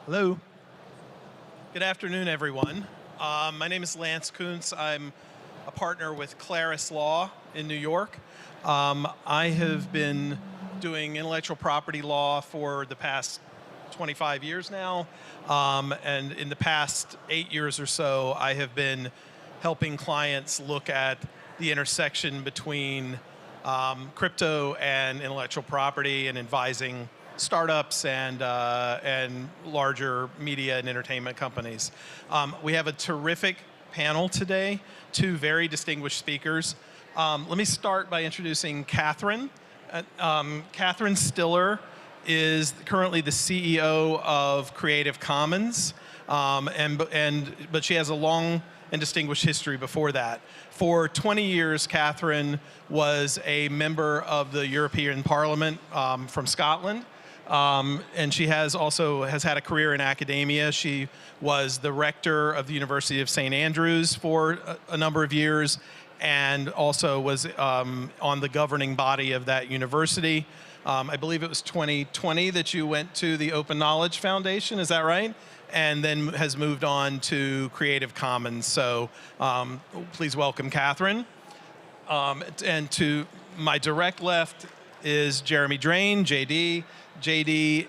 Hello. Good afternoon, everyone. My name is Lance Kuntz. I'm a partner with Claris Law in New York. I have been doing intellectual property law for the past 25 years now. And in the past 8 years or so, I have been helping clients look at the intersection between crypto and intellectual property and advising startups and larger media and entertainment companies. We have a terrific panel today, two very distinguished speakers. Let me start by introducing Catherine. Catherine Stihler is currently the CEO of Creative Commons, but she has a long and distinguished history before that. For 20 years, Catherine was a member of the European Parliament from Scotland. And she has had a career in academia. She was the rector of the University of St. Andrews for a number of years, and also was on the governing body of that university. I believe it was 2020 that you went to the Open Knowledge Foundation, is that right? And then has moved on to Creative Commons. So please welcome Catherine. And to my direct left is Jeremy Drane, JD. JD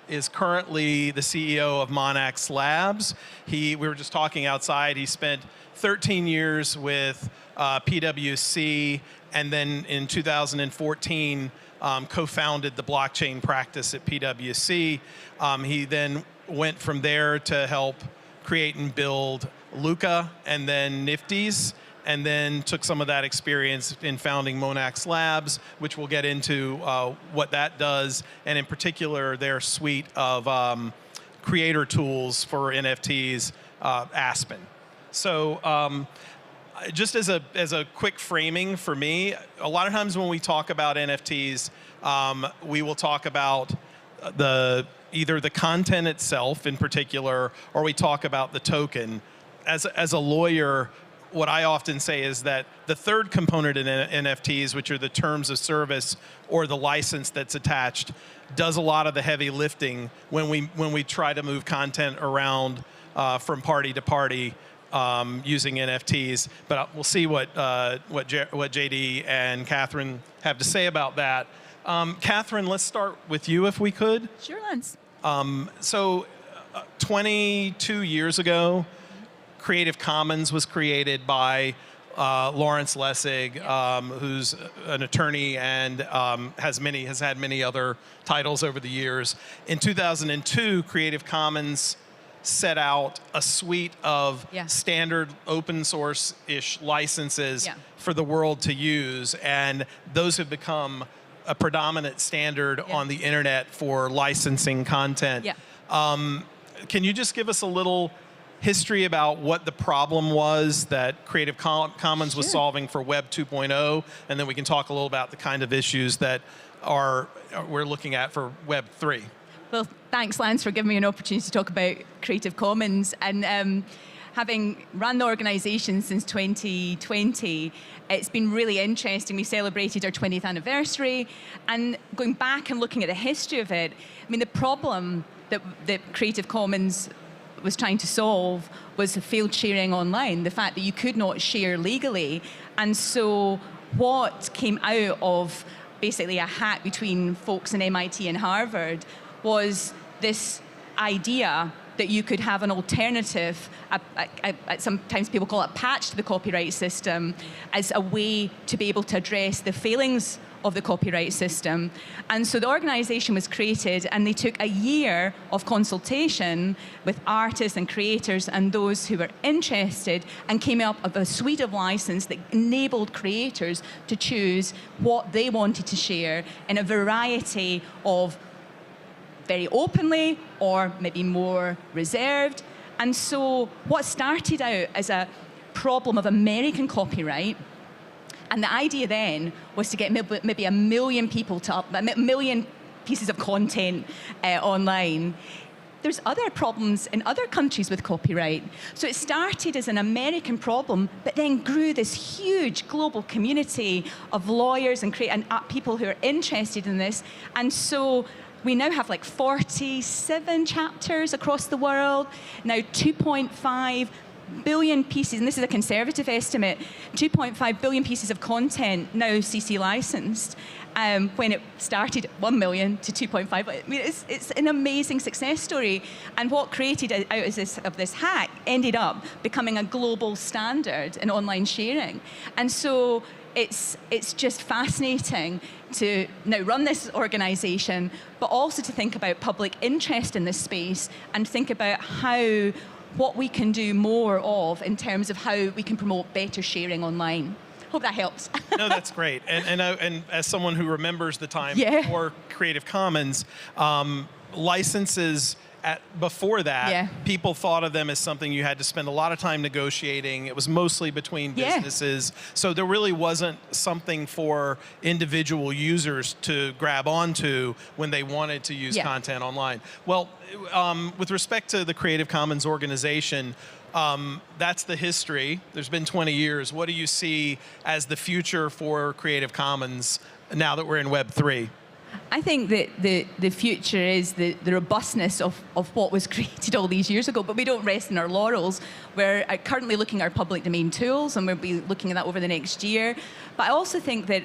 is currently the CEO of Monax Labs. We were just talking outside. He spent 13 years with PwC, and then in 2014 co-founded the blockchain practice at PwC. He then went from there to help create and build Luca and then Nifty's, and then took some of that experience in founding Monax Labs, which we'll get into what that does, and in particular their suite of creator tools for NFTs, Aspen. So just as a quick framing for me, a lot of times when we talk about NFTs, we will talk about either the content itself in particular, or we talk about the token. As a lawyer, what I often say is that the third component in NFTs, which are the terms of service or the license that's attached, does a lot of the heavy lifting when we try to move content around from party to party using NFTs. But we'll see what JD and Catherine have to say about that. Catherine, let's start with you if we could. Sure, Lance. So 22 years ago, Creative Commons was created by Lawrence Lessig, who's an attorney and has had many other titles over the years. In 2002, Creative Commons set out a suite of standard open source-ish licenses for the world to use, and those have become a predominant standard on the internet for licensing content. Can you just give us a little history about what the problem was that Creative Commons was solving for Web 2.0, and then we can talk a little about the kind of issues that we're looking at for Web 3. Well, thanks, Lance, for giving me an opportunity to talk about Creative Commons. And having run the organisation since 2020, it's been really interesting. We celebrated our 20th anniversary, and going back and looking at the history of it, I mean, the problem that Creative Commons was trying to solve was field sharing online, the fact that you could not share legally. And so what came out of basically a hack between folks in MIT and Harvard was this idea that you could have an alternative, sometimes people call it patch to the copyright system, as a way to be able to address the failings of the copyright system. And so the organization was created, and they took a year of consultation with artists and creators and those who were interested, and came up with a suite of license that enabled creators to choose what they wanted to share in a variety of very openly or maybe more reserved. And so what started out as a problem of American copyright, and the idea then was to get maybe 1 million people to 1 million pieces of content online. There's other problems in other countries with copyright. So it started as an American problem, but then grew this huge global community of lawyers and people who are interested in this. And so we now have like 47 chapters across the world, now 2.5 billion pieces, and this is a conservative estimate, 2.5 billion pieces of content now CC licensed. When it started 1 million to 2.5, I mean, it's an amazing success story. And what created out of this hack ended up becoming a global standard in online sharing. And so it's just fascinating to now run this organization, but also to think about public interest in this space and think about what we can do more of in terms of how we can promote better sharing online. Hope that helps. No, that's great. And as someone who remembers the time before Creative Commons, licenses before that, people thought of them as something you had to spend a lot of time negotiating. It was mostly between businesses. So there really wasn't something for individual users to grab onto when they wanted to use content online. Well, with respect to the Creative Commons organization, that's the history. There's been 20 years. What do you see as the future for Creative Commons now that we're in Web 3? I think that the future is the robustness of what was created all these years ago, but we don't rest in our laurels. We're currently looking at our public domain tools, and we'll be looking at that over the next year. But I also think that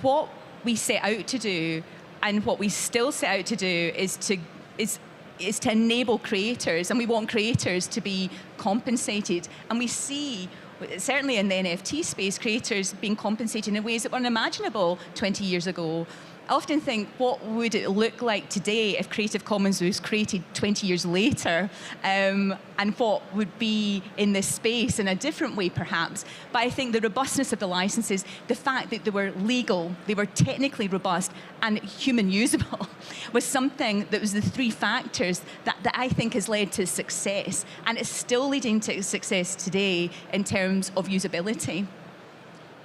what we set out to do, and what we still set out to do, is to enable creators, and we want creators to be compensated. And we see, certainly in the NFT space, creators being compensated in ways that were unimaginable 20 years ago. I often think, what would it look like today if Creative Commons was created 20 years later, and what would be in this space in a different way, perhaps. But I think the robustness of the licenses, the fact that they were legal, they were technically robust, and human usable, was something that was the three factors that I think has led to success, and it's still leading to success today in terms of usability.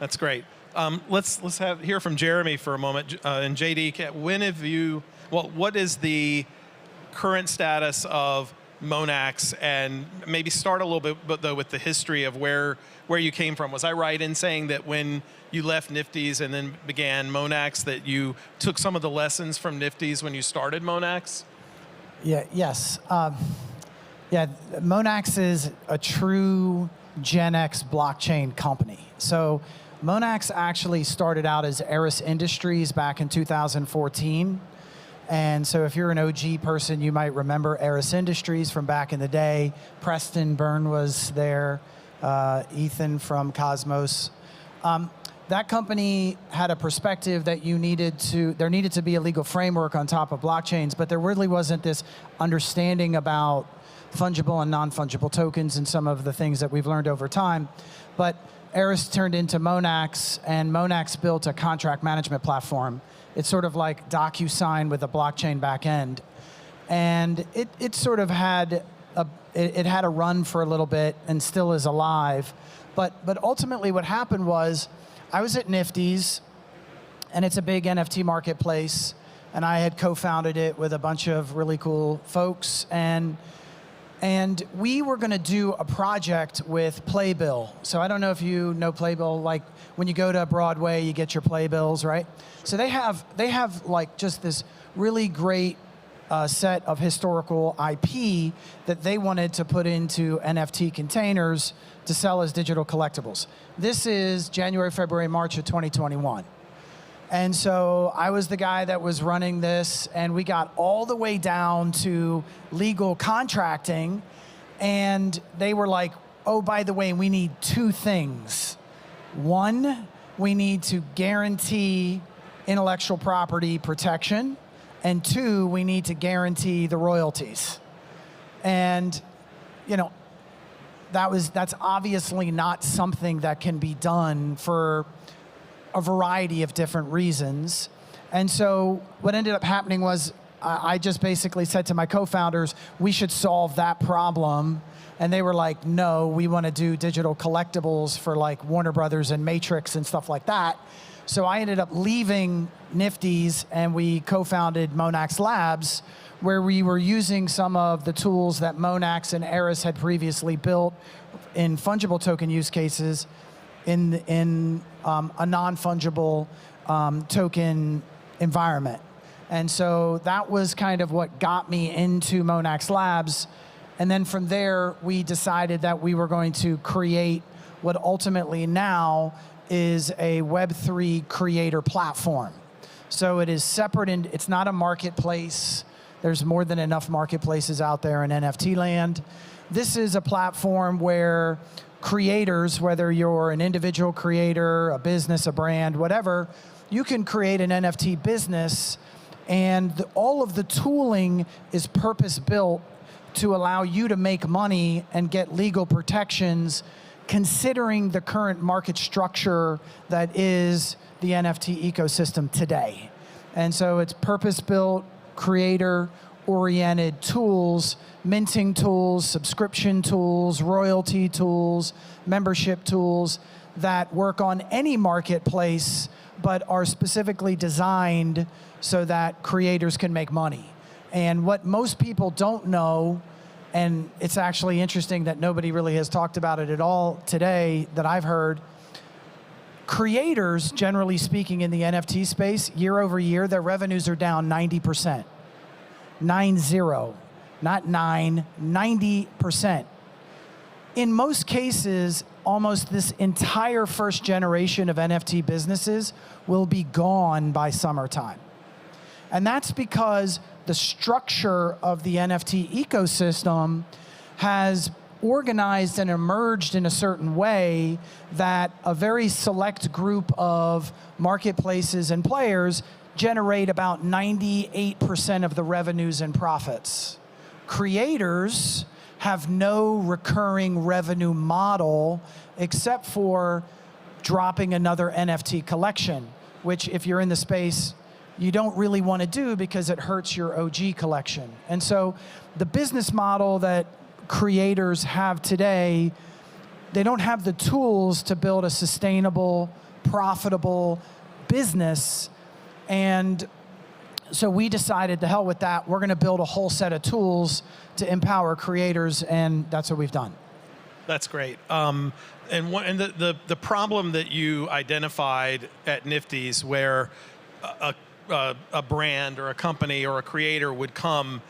That's great. Let's hear from Jeremy for a moment. And JD, what is the current status of Monax, and maybe start a little bit though with the history of where you came from. Was I right in saying that when you left Nifty's and then began Monax, that you took some of the lessons from Nifty's when you started Monax? Yes. Monax is a true Gen X blockchain company. So Monax actually started out as Eris Industries back in 2014. And so if you're an OG person, you might remember Eris Industries from back in the day. Preston Byrne was there, Ethan from Cosmos. That company had a perspective that there needed to be a legal framework on top of blockchains, but there really wasn't this understanding about fungible and non-fungible tokens and some of the things that we've learned over time. But Eris turned into Monax, and Monax built a contract management platform. It's sort of like DocuSign with a blockchain back end. And it sort of had a run for a little bit and still is alive. But ultimately what happened was, I was at Nifty's, and it's a big NFT marketplace, and I had co-founded it with a bunch of really cool folks, and we were going to do a project with Playbill. So I don't know if you know Playbill. Like when you go to Broadway, you get your Playbills, right? So they have like just this really great set of historical IP that they wanted to put into NFT containers to sell as digital collectibles. This is January, February, March of 2021. And so I was the guy that was running this, and we got all the way down to legal contracting, and they were like, oh, by the way, we need two things. One, we need to guarantee intellectual property protection, and two, we need to guarantee the royalties. And, you know, that's obviously not something that can be done for a variety of different reasons. And so what ended up happening was I just basically said to my co-founders, we should solve that problem. And they were like, no, we want to do digital collectibles for like Warner Brothers and Matrix and stuff like that. So I ended up leaving Nifty's, and we co-founded Monax Labs, where we were using some of the tools that Monax and Eris had previously built in fungible token use cases in a non-fungible token environment. And so that was kind of what got me into Monax Labs. And then from there, we decided that we were going to create what ultimately now is a Web3 creator platform. So it is separate, and it's not a marketplace. There's more than enough marketplaces out there in NFT land. This is a platform where creators, whether you're an individual creator, a business, a brand, whatever, you can create an NFT business, and all of the tooling is purpose-built to allow you to make money and get legal protections considering the current market structure that is the NFT ecosystem today. And so it's purpose-built, creator-oriented tools, minting tools, subscription tools, royalty tools, membership tools that work on any marketplace but are specifically designed so that creators can make money. And what most people don't know, and it's actually interesting that nobody really has talked about it at all today that I've heard, creators, generally speaking, in the NFT space, year over year, their revenues are down 90%. 9-0, not 9, 90%. In most cases, almost this entire first generation of NFT businesses will be gone by summertime. And that's because the structure of the NFT ecosystem has organized and emerged in a certain way that a very select group of marketplaces and players generate about 98% of the revenues and profits. Creators have no recurring revenue model except for dropping another NFT collection, which if you're in the space, you don't really want to do because it hurts your OG collection. And so the business model that creators have today, they don't have the tools to build a sustainable, profitable business. And so we decided, to hell with that, we're going to build a whole set of tools to empower creators, and that's what we've done. That's great. And the problem that you identified at Nifty's, where a brand or a company or a creator would come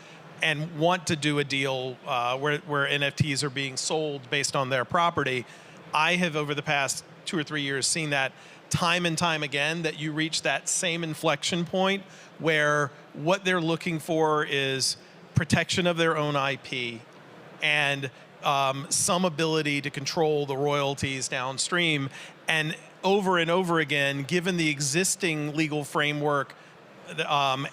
and want to do a deal where NFTs are being sold based on their property, I have over the past 2 or 3 years seen that time and time again, that you reach that same inflection point where what they're looking for is protection of their own IP and some ability to control the royalties downstream. And over again, given the existing legal framework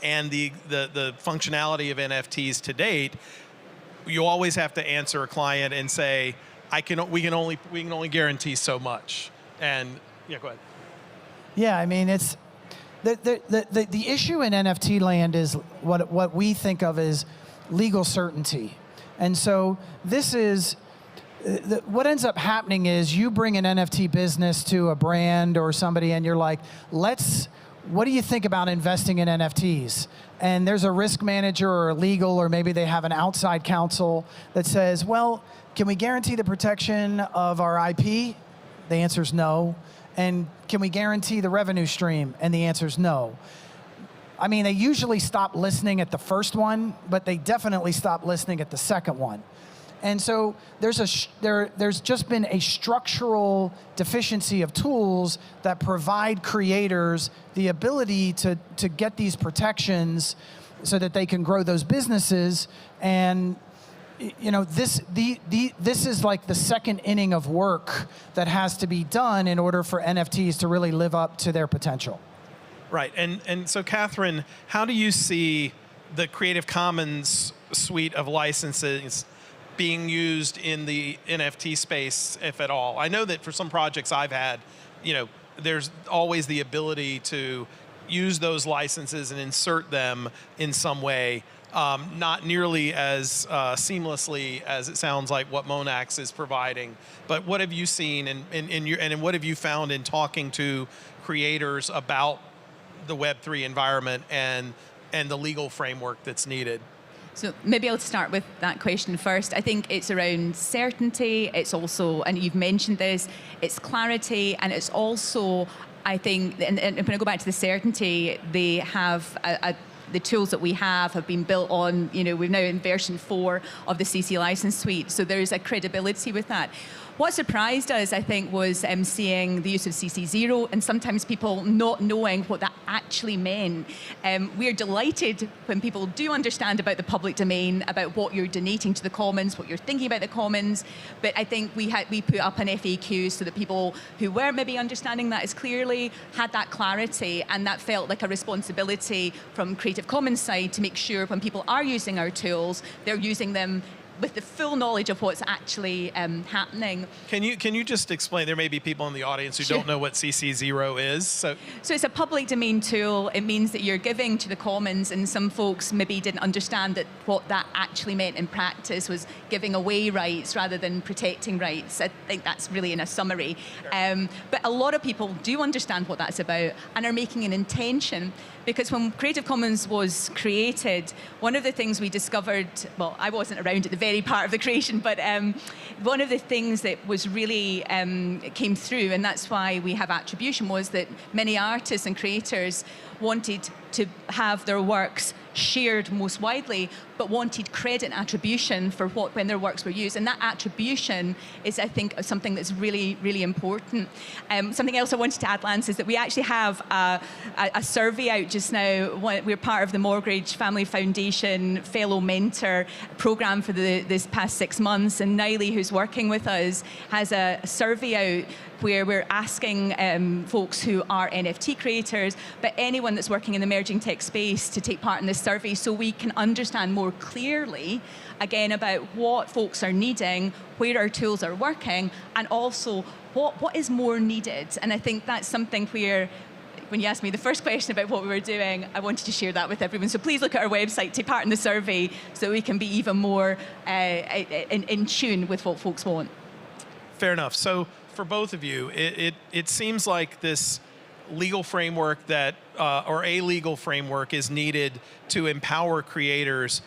and the functionality of NFTs to date, you always have to answer a client and say, we can only guarantee so much. And yeah, go ahead. Yeah, I mean, it's the issue in NFT land is what we think of as legal certainty. And so this is, what ends up happening is you bring an NFT business to a brand or somebody and you're like, what do you think about investing in NFTs? And there's a risk manager or a legal, or maybe they have an outside counsel that says, well, can we guarantee the protection of our IP? The answer is no. And can we guarantee the revenue stream? And the answer is no. I mean, they usually stop listening at the first one, but they definitely stop listening at the second one. And so there's just been a structural deficiency of tools that provide creators the ability to get these protections so that they can grow those businesses. And you know, this is like the second inning of work that has to be done in order for NFTs to really live up to their potential. Right, and so Catherine, how do you see the Creative Commons suite of licenses being used in the NFT space, if at all? I know that for some projects I've had, you know, there's always the ability to use those licenses and insert them in some way, not nearly as seamlessly as it sounds like what Monax is providing. But what have you seen and what have you found in talking to creators about the Web3 environment and the legal framework that's needed? So maybe I'll start with that question first. I think it's around certainty. It's also, and you've mentioned this, it's clarity, and it's also, I think, and when I go back to the certainty, they have the tools that we have been built on, we're now in version 4 of the CC license suite, so there's a credibility with that. What surprised us, I think, was seeing the use of CC0 and sometimes people not knowing what that actually meant. We're delighted when people do understand about the public domain, about what you're donating to the commons, what you're thinking about the commons, but I think we put up an FAQ so that people who were maybe understanding that as clearly had that clarity, and that felt like a responsibility from Creative Commons side to make sure when people are using our tools, they're using them with the full knowledge of what's actually happening. Can you just explain? There may be people in the audience who don't know what CC0 is. So it's a public domain tool. It means that you're giving to the commons, and some folks maybe didn't understand that what that actually meant in practice was giving away rights rather than protecting rights. I think that's really in a summary. Sure. But a lot of people do understand what that's about and are making an intention. Because when Creative Commons was created, one of the things we discovered, well, I wasn't around at the very part of the creation, but one of the things that was really came through, and that's why we have attribution, was that many artists and creators wanted to have their works shared most widely, but wanted credit and attribution for when their works were used. And that attribution is, I think, something that's really, really important. Something else I wanted to add, Lance, is that we actually have a survey out just now. We're part of the Mortgage Family Foundation Fellow Mentor program for this past 6 months, and Niley, who's working with us, has a survey out where we're asking folks who are NFT creators, but anyone that's working in the emerging tech space, to take part in this survey so we can understand more clearly, again, about what folks are needing, where our tools are working, and also what is more needed. And I think that's something where, when you asked me the first question about what we were doing, I wanted to share that with everyone. So please look at our website, take part in the survey, so we can be even more in tune with what folks want. Fair enough. So for both of you, it seems like this legal framework that, or a legal framework is needed to empower creators.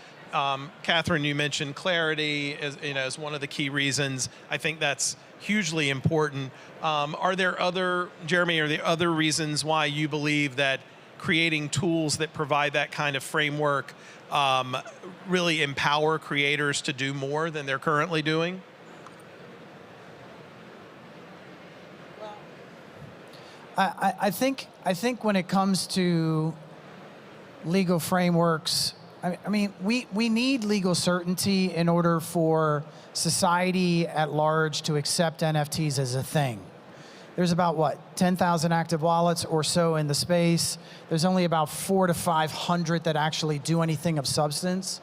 Catherine, you mentioned clarity as one of the key reasons. I think that's hugely important. Are there other reasons why you believe that creating tools that provide that kind of framework really empower creators to do more than they're currently doing? I think when it comes to legal frameworks, I mean, we need legal certainty in order for society at large to accept NFTs as a thing. There's about, 10,000 active wallets or so in the space. There's only about 400 to 500 that actually do anything of substance.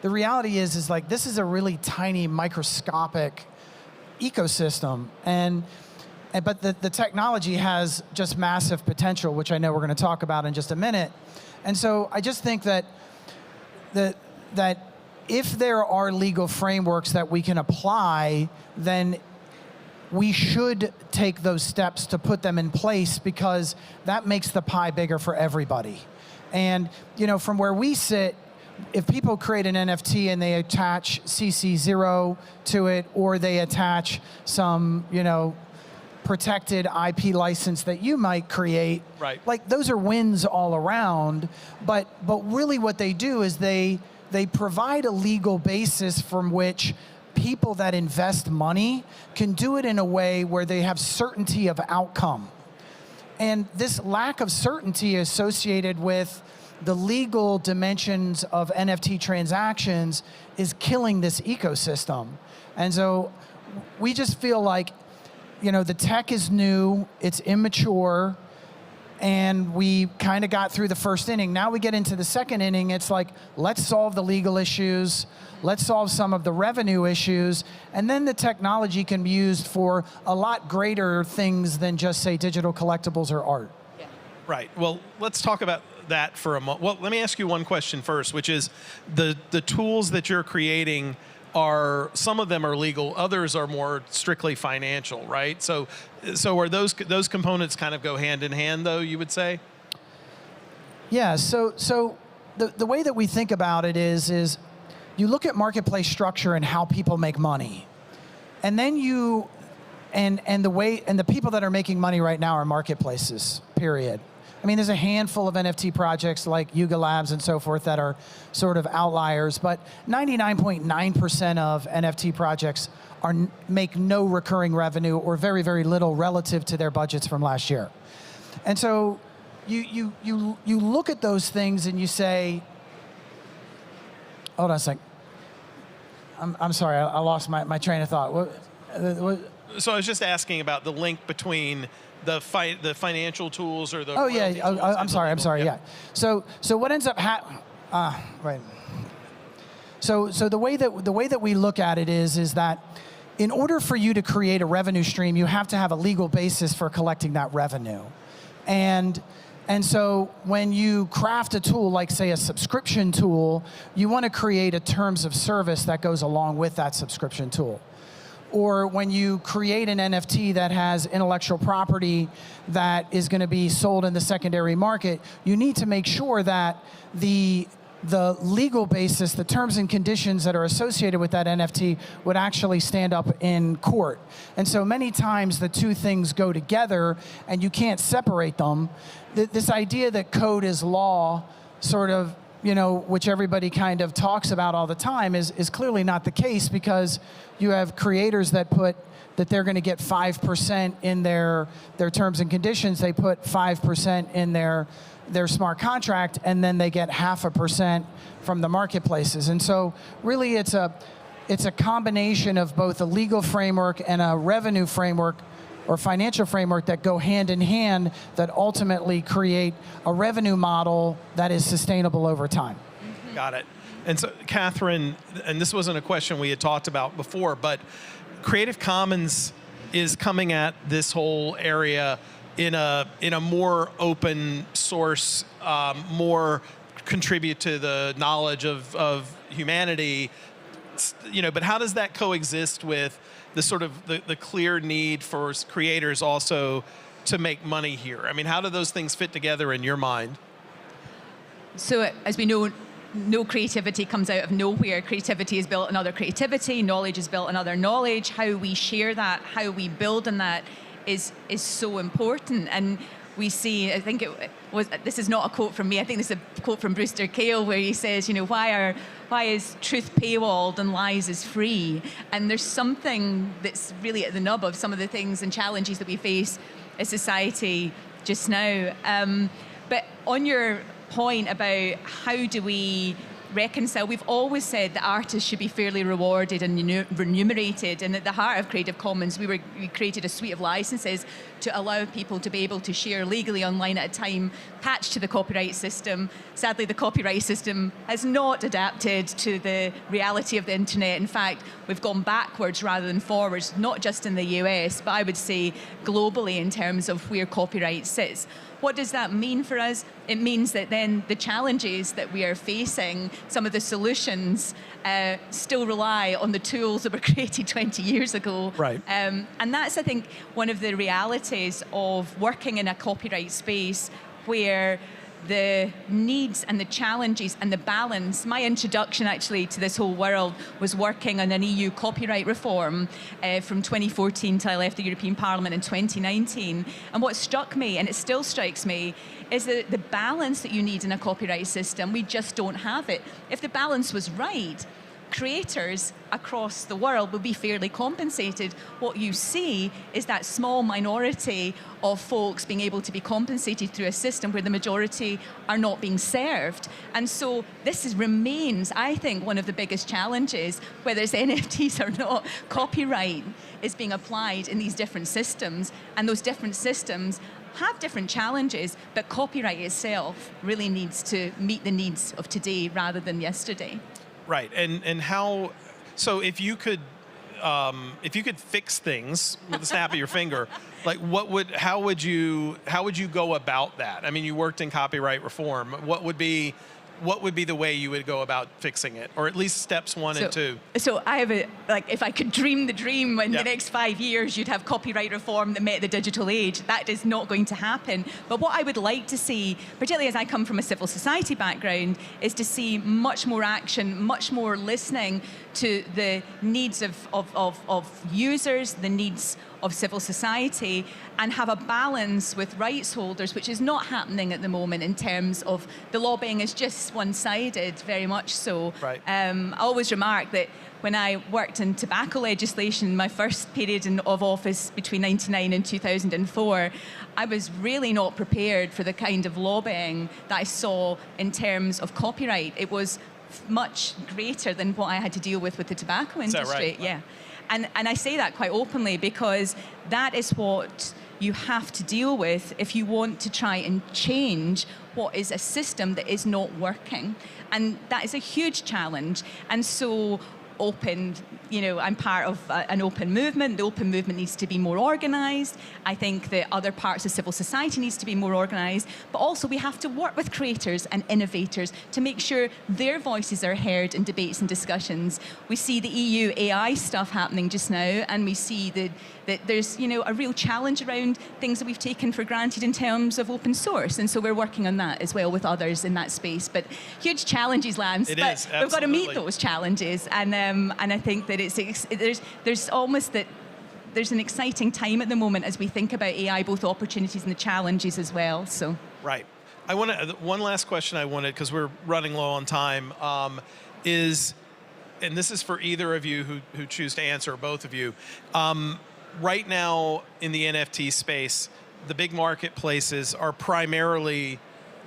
The reality is like, this is a really tiny microscopic ecosystem, but the technology has just massive potential, which I know we're going to talk about in just a minute. And so I just think that if there are legal frameworks that we can apply, then we should take those steps to put them in place, because that makes the pie bigger for everybody. And from where we sit, if people create an NFT and they attach CC0 to it, or they attach some, protected IP license that you might create, right, like those are wins all around. But really what they do is they provide a legal basis from which people that invest money can do it in a way where they have certainty of outcome. And this lack of certainty associated with the legal dimensions of NFT transactions is killing this ecosystem. And so we just feel like, the tech is new, it's immature, and we kind of got through the first inning. Now we get into the second inning. It's like, let's solve the legal issues, let's solve some of the revenue issues, and then the technology can be used for a lot greater things than just, say, digital collectibles or art. Yeah. Right. Well, let's talk about that for a moment. Well, let me ask you one question first, which is the tools that you're creating some of them are legal, others are more strictly financial, right? So are those components kind of go hand in hand, though, you would say? Yeah, so the way that we think about it is you look at marketplace structure and how people make money. And then the people that are making money right now are marketplaces, period. I mean, there's a handful of NFT projects like Yuga Labs and so forth that are sort of outliers, but 99.9% of NFT projects make no recurring revenue or very, very little relative to their budgets from last year. And so you look at those things and you say, hold on a sec. I'm sorry, I lost my train of thought. What? So I was just asking about the link between the financial tools or the oh yeah, I'm sorry, yeah. So what ends up right. So the way that we look at it is that in order for you to create a revenue stream, you have to have a legal basis for collecting that revenue. And so when you craft a tool, like say a subscription tool, you want to create a terms of service that goes along with that subscription tool. Or when you create an NFT that has intellectual property that is going to be sold in the secondary market, you need to make sure that the legal basis, the terms and conditions that are associated with that NFT would actually stand up in court. And so many times the two things go together and you can't separate them. This idea that code is law, sort of, which everybody kind of talks about all the time, is clearly not the case, because you have creators that put that they're going to get 5% in their terms and conditions. They put 5% in their smart contract, and then they get 0.5% from the marketplaces. And so really it's a combination of both a legal framework and a revenue framework or financial framework that go hand in hand, that ultimately create a revenue model that is sustainable over time. Got it. And so, Catherine, and this wasn't a question we had talked about before, but Creative Commons is coming at this whole area in a more open source, more contribute to the knowledge of humanity, but how does that coexist with the sort of the clear need for creators also to make money here? I mean, how do those things fit together in your mind? So as we know, no creativity comes out of nowhere. Creativity is built on other creativity. Knowledge is built on other knowledge. How we share that, how we build on that is so important. And we see, I think this is not a quote from me, I think this is a quote from Brewster Kahle, where he says, why is truth paywalled and lies is free? And there's something that's really at the nub of some of the things and challenges that we face as society just now. But on your point about how do we reconcile, we've always said that artists should be fairly rewarded and remunerated, and at the heart of Creative Commons we created a suite of licenses to allow people to be able to share legally online at a time patched to the copyright system. Sadly, the copyright system has not adapted to the reality of the internet. In fact, we've gone backwards rather than forwards, not just in the US, but I would say globally in terms of where copyright sits. What does that mean for us? It means that then the challenges that we are facing, some of the solutions still rely on the tools that were created 20 years ago. Right. And that's, I think, one of the realities of working in a copyright space where the needs and the challenges and the balance. My introduction actually to this whole world was working on an EU copyright reform from 2014 till I left the European Parliament in 2019. And what struck me, and it still strikes me, is that the balance that you need in a copyright system, we just don't have it. If the balance was right, creators across the world will be fairly compensated. What you see is that small minority of folks being able to be compensated through a system where the majority are not being served. And so this remains, I think, one of the biggest challenges, whether it's NFTs or not. Copyright is being applied in these different systems, and those different systems have different challenges, but copyright itself really needs to meet the needs of today rather than yesterday. Right, and how? So if you could fix things with the snap of your finger, like how would you go about that? I mean, you worked in copyright reform. What would be the way you would go about fixing it, or at least steps 1 and 2? So I have if I could dream the dream, in the next 5 years you'd have copyright reform that met the digital age. That is not going to happen. But what I would like to see, particularly as I come from a civil society background, is to see much more action, much more listening to the needs of users, the needs of civil society and have a balance with rights holders, which is not happening at the moment in terms of the lobbying is just one-sided, very much so. Right. I always remark that when I worked in tobacco legislation, my first period of office between 1999 and 2004, I was really not prepared for the kind of lobbying that I saw in terms of copyright. It was much greater than what I had to deal with the tobacco industry. Is that right? Yeah. And I say that quite openly because that is what you have to deal with if you want to try and change what is a system that is not working. And that is a huge challenge. And so open, I'm part of an open movement. The open movement needs to be more organized. I think that other parts of civil society needs to be more organized, but also we have to work with creators and innovators to make sure their voices are heard in debates and discussions. We see the EU AI stuff happening just now, and we see that there's a real challenge around things that we've taken for granted in terms of open source, and so we're working on that as well with others in that space. But huge challenges, Lance. It but is, we've got to meet absolutely. those challenges, and I think that there's almost that there's an exciting time at the moment as we think about AI, both opportunities and the challenges as well. So Right. I want to, one last question I wanted, because we're running low on time, is, and this is for either of you who choose to answer, or both of you. Right now in the NFT space, the big marketplaces are primarily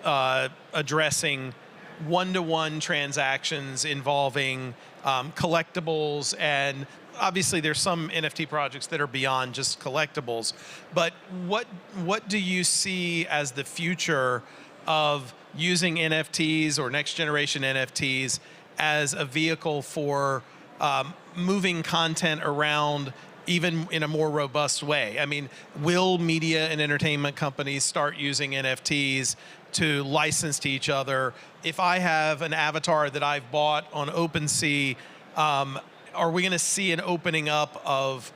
addressing one-to-one transactions involving collectibles, and obviously there's some NFT projects that are beyond just collectibles. But what do you see as the future of using NFTs or next generation NFTs as a vehicle for moving content around even in a more robust way? I mean, will media and entertainment companies start using NFTs to license to each other? If I have an avatar that I've bought on OpenSea, are we going to see an opening up of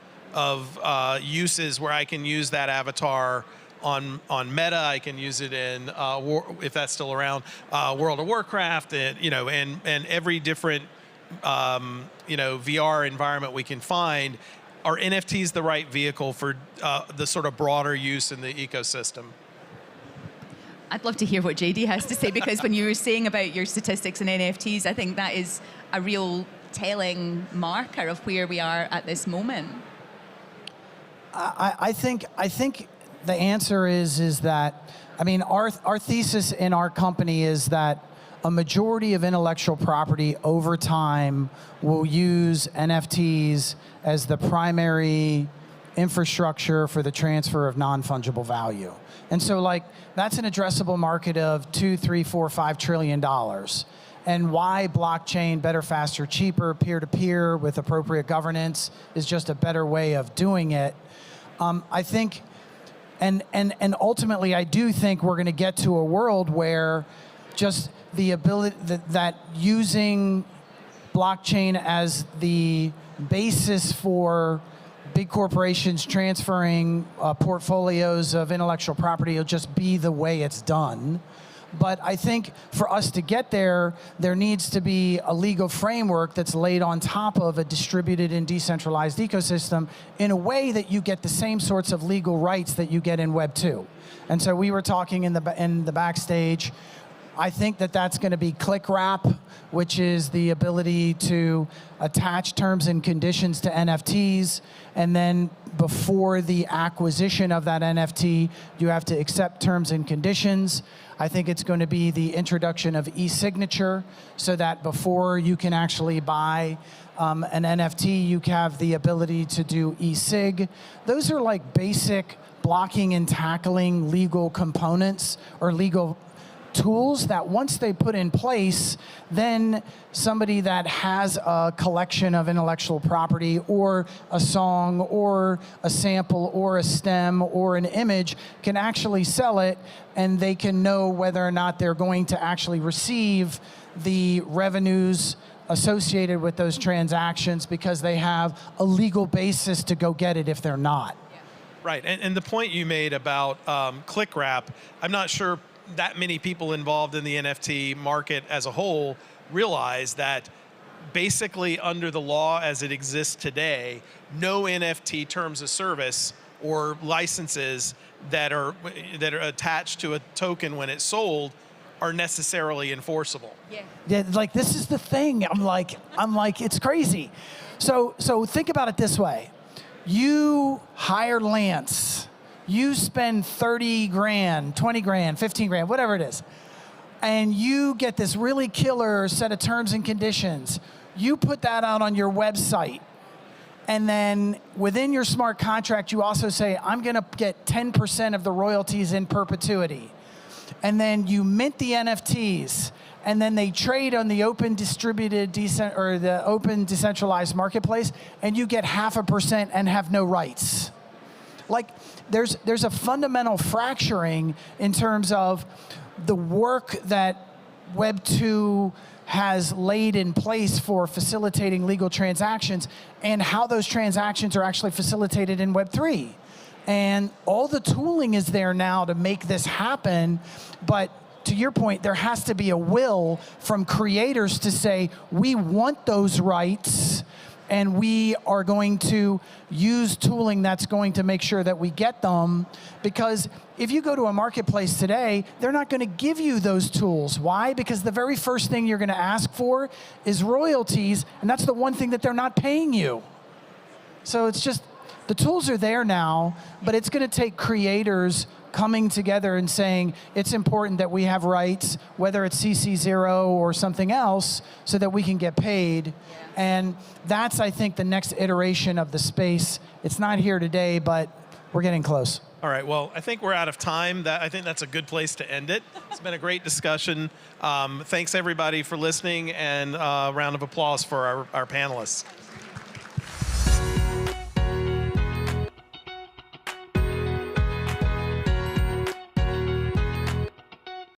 uses where I can use that avatar on Meta? I can use it in if that's still around, World of Warcraft, and every different VR environment we can find. Are NFTs the right vehicle for the sort of broader use in the ecosystem? I'd love to hear what JD has to say, because when you were saying about your statistics and NFTs, I think that is a real telling marker of where we are at this moment. I think the answer is that, I mean, our thesis in our company is that a majority of intellectual property over time will use NFTs as the primary infrastructure for the transfer of non-fungible value. And so, like, that's an addressable market of $2, $3, $4, $5 trillion. And why blockchain, better, faster, cheaper, peer-to-peer with appropriate governance is just a better way of doing it. I think, and ultimately, I do think we're going to get to a world where just the ability that using blockchain as the basis for big corporations transferring portfolios of intellectual property will just be the way it's done. But I think for us to get there, there needs to be a legal framework that's laid on top of a distributed and decentralized ecosystem in a way that you get the same sorts of legal rights that you get in Web 2. And so we were talking in the backstage. I think that that's going to be click wrap, which is the ability to attach terms and conditions to NFTs, and then before the acquisition of that NFT, you have to accept terms and conditions. I think it's going to be the introduction of e-signature, so that before you can actually buy an NFT, you have the ability to do e-sig. Those are like basic blocking and tackling legal components or legal tools that once they put in place, then somebody that has a collection of intellectual property or a song or a sample or a stem or an image can actually sell it, and they can know whether or not they're going to actually receive the revenues associated with those transactions because they have a legal basis to go get it if they're not. Right, and the point you made about click wrap, I'm not sure that many people involved in the NFT market as a whole realize that basically under the law as it exists today, no NFT terms of service or licenses that are attached to a token when it's sold are necessarily enforceable. Yeah, like this is the thing. I'm like, it's crazy. So think about it this way. You hire Lance, you spend 30 grand, 20 grand, 15 grand, whatever it is, and you get this really killer set of terms and conditions. You put that out on your website, and then within your smart contract, you also say, I'm gonna get 10% of the royalties in perpetuity. And then you mint the NFTs, and then they trade on the open the open decentralized marketplace, and you get 0.5% and have no rights. Like, there's a fundamental fracturing in terms of the work that Web 2 has laid in place for facilitating legal transactions and how those transactions are actually facilitated in Web 3. And all the tooling is there now to make this happen, but to your point, there has to be a will from creators to say, we want those rights, and we are going to use tooling that's going to make sure that we get them. Because if you go to a marketplace today, they're not going to give you those tools. Why? Because the very first thing you're going to ask for is royalties, and that's the one thing that they're not paying you. So it's just, the tools are there now, but it's going to take creators coming together and saying, it's important that we have rights, whether it's CC0 or something else, so that we can get paid. And that's, I think, the next iteration of the space. It's not here today, but we're getting close. All right, well, I think we're out of time. I think that's a good place to end it. It's been a great discussion. Thanks, everybody, for listening, and a round of applause for our panelists.